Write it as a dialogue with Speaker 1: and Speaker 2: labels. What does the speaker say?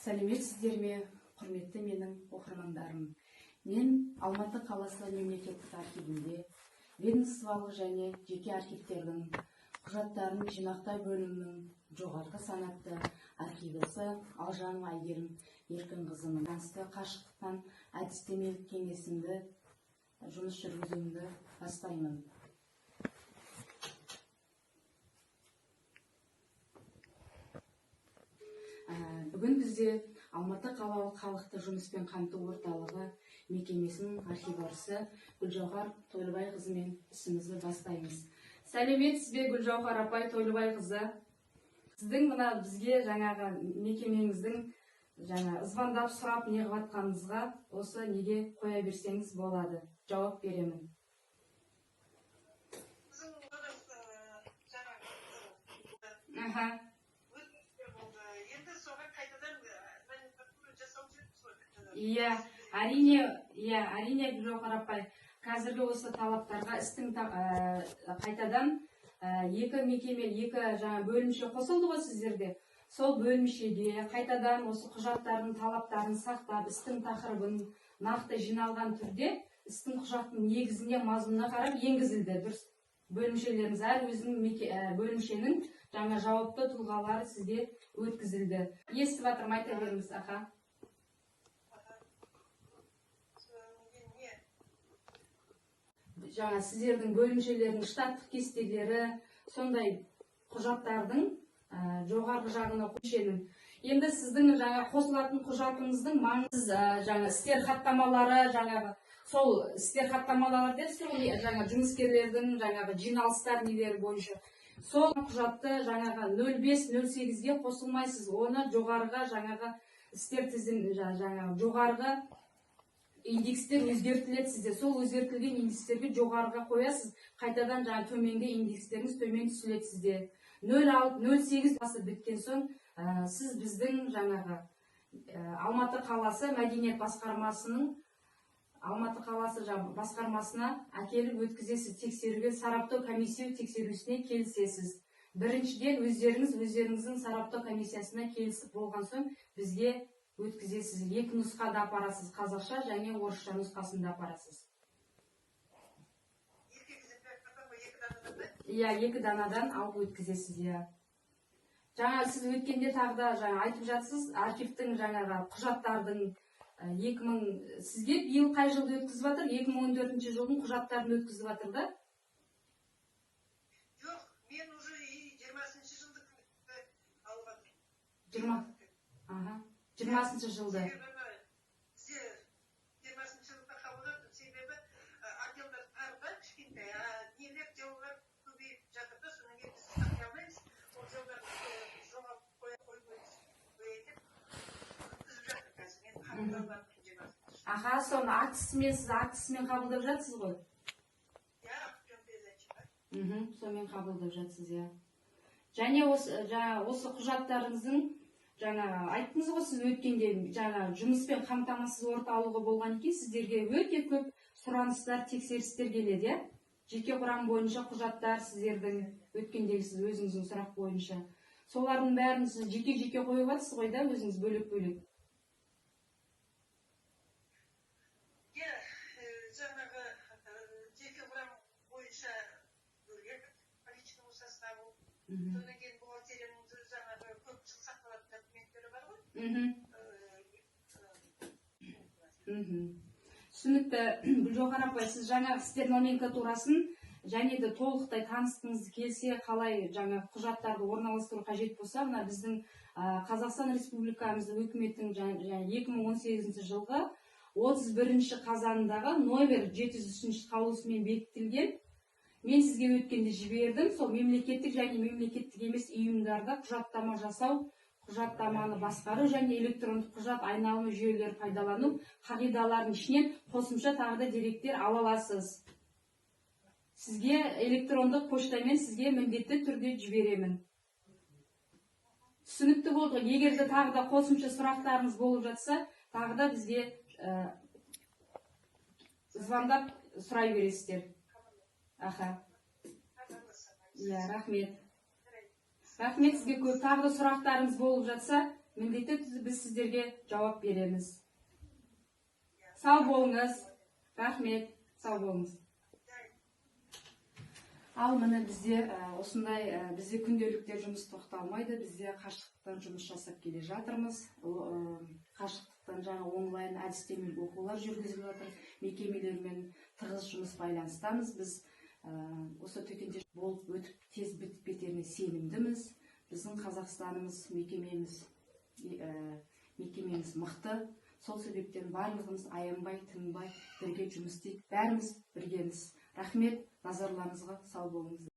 Speaker 1: Сәлеметсіздер ме, құрметті менің оқырмандарым. Мен Алматы қаласы мемлекеттік архивінде ведомстволық және жеке архивтердің құжаттарын жинақтай бөлімінің жоғарғы санатты архивісі Алжанова Айгерім Еркінқызының қашықтықтан әдістемелік кеңесімді жұмыс жүргізуімді бастаймын. Бүгін бізде Алматы қалалық халықты жұмыспен қамту орталығы мекемесінің архиварысы Гүлжауһар Тойлыбайқызымен ісімізді бастаймыз. Сәлеметсіз бе, Гүлжауһар апай Тойлыбайқызы? Сіздің мына бізге жаңағы мекемеңіздің звондап сұрап не қылатқаныңызға осы неге қоя берсеңіз болады. Жауап беремін. Әрине Гүлжауһар апай, қазіргі осы талаптарға істің қайтадан екі мекеме, екі бөлімше қосылды ғой сіздерде. Сол бөлімшеге қайтадан осы құжаттардың талаптарын сақтап, істің тақырыбын нақты жиналған түрде істің құжаттың негізіне, мазмұнына қарап енгізілді. Дұрыс, бөлімшелеріңіз әр өзінің бөлімшенің жауапты тұлғалары сізде өткізілді. Естіп жатырмын, айта беріңіз, аха. Сіздердің бөлімшелердің штаттық кестелері, сондай құжаттардың жоғарғы жағына қойшенің. Енді сіздің қосылатын құжатыңыздың маңызды істер хаттамалары, сол істер хаттамалары деп жұмыскерлердің жиналыстар нелері бойынша. Сол құжатты 05-08-ге қосылмайсыз. Оны жоғарғы істер тізім, жоғарғы индекстер өзгертіледі сізде. Сол өзгертілген индекстерге жоғарыға қоясыз. Қайтадан төменгі индекстеріңіз төмен түсіледі сізде. 06-08 басы біткен соң, сіз біздің Алматы қаласы мәдениет басқармасының басқармасына әкеліп өткізесіз, тексеруге, сараптау комиссия тексерусіне келісесіз. Біріншіден өздеріңіздің сараптау комиссиясына келісіп болған соң бізге өткізесіз. Екі нұсқада апарасыз, қазақша және орысша нұсқасында апарасыз. Екі данадан алып өткізесіз. Сіз өткенде тағы да айтып жатсыз, архивтің құжаттардың сізге биыл қай жылды өткізіп жатыр? 2014 жылдың құжаттарын өткізіп жатыр да?
Speaker 2: Жоқ, мен уже 20-шы жылды алып жатырмын.
Speaker 1: 20-шы жылды.
Speaker 2: Сізде 20-шы жылда қабылдадым, себебі отделдар тарда кішкентай, нелер жолдар көбейіп жатыр да, соның енді сіз тақи алмаймыз, ол жолдарды жоғалып қоймаймыз деп өткізіп жатыр қазір. Мен қабылдаудан
Speaker 1: соны актісімен қабылдап жатсыз ғой? Сонымен қабылдап жатсыз, Және осы құжаттарыңыздың айттыңыз ғой, сіз өткенде жұмыспен қамтамасыз орталығы болған екен, сіздерге өте көп сұраныстар, тексерістер келеді, жеке құрам бойынша құжаттар сіздердің өткендегі сіз өзіңіздің сұрақ бойынша. Солардың бәрін сіз жеке-жеке қойып жатсыз ғой да, өзіңіз бөлек-бөлек.
Speaker 2: Жеке құрам бойынша бөлек, личному составу, содан кейін бухгалтерияның көп жыл сақталатын документтері бар ғой.
Speaker 1: Түсінікті. Гүлжауһар апай, сіз істер номенклатурасын және де толықтай таныстыңыз келсе, қалай құжаттарды орналастыру қажет болса, мына біздің Қазақстан Республикамыздың үкіметтің 2018 жылғы 31 қазанындағы номер 703 қаулысымен бекітілген. Мен сізге өткенде жібердім. Сол мемлекеттік және мемлекеттік емес ұйымдарда құжаттама жасау, құжаттаманы басқару және электрондық құжат айналымы жүйелері пайдалану қағидаларының ішінен қосымша тағы да деректер ала аласыз. Сізге электрондық поштамен сізге міндетті түрде жіберемін. Түсінікті болды. Егер де тағы да қосымша сұрақтарыңыз болып жатса, тағы да бізге звондап сұрай бересіздер. Рахмет. Рахмет сізге көп. Тағы да сұрақтарыңыз болып жатса, міндетті түрде біз сіздерге жауап береміз. Сау болыңыз. Рахмет. Сау болыңыз. Ал міне бізде осындай бізде күнделікте жұмыс тоқталмайды. Бізде қашықтықтан жұмыс жасап келе жатырмыз. Қашықтықтан жаңа онлайн әдістемелік оқулар жүргізіліп жатыр. Мекемелермен тығыз жұмыс байланыстамыз. Біз осы төтенше болып өтіп тез бітіп кетеріне сенімдіміз. Біздің Қазақстанымыз, мекемеміз мықты. Сол себептен барлығымыз аянбай, тынбай бірге жұмыс істейік. Бәріміз біргеміз. Рахмет, назарларыңызға сау болыңыз.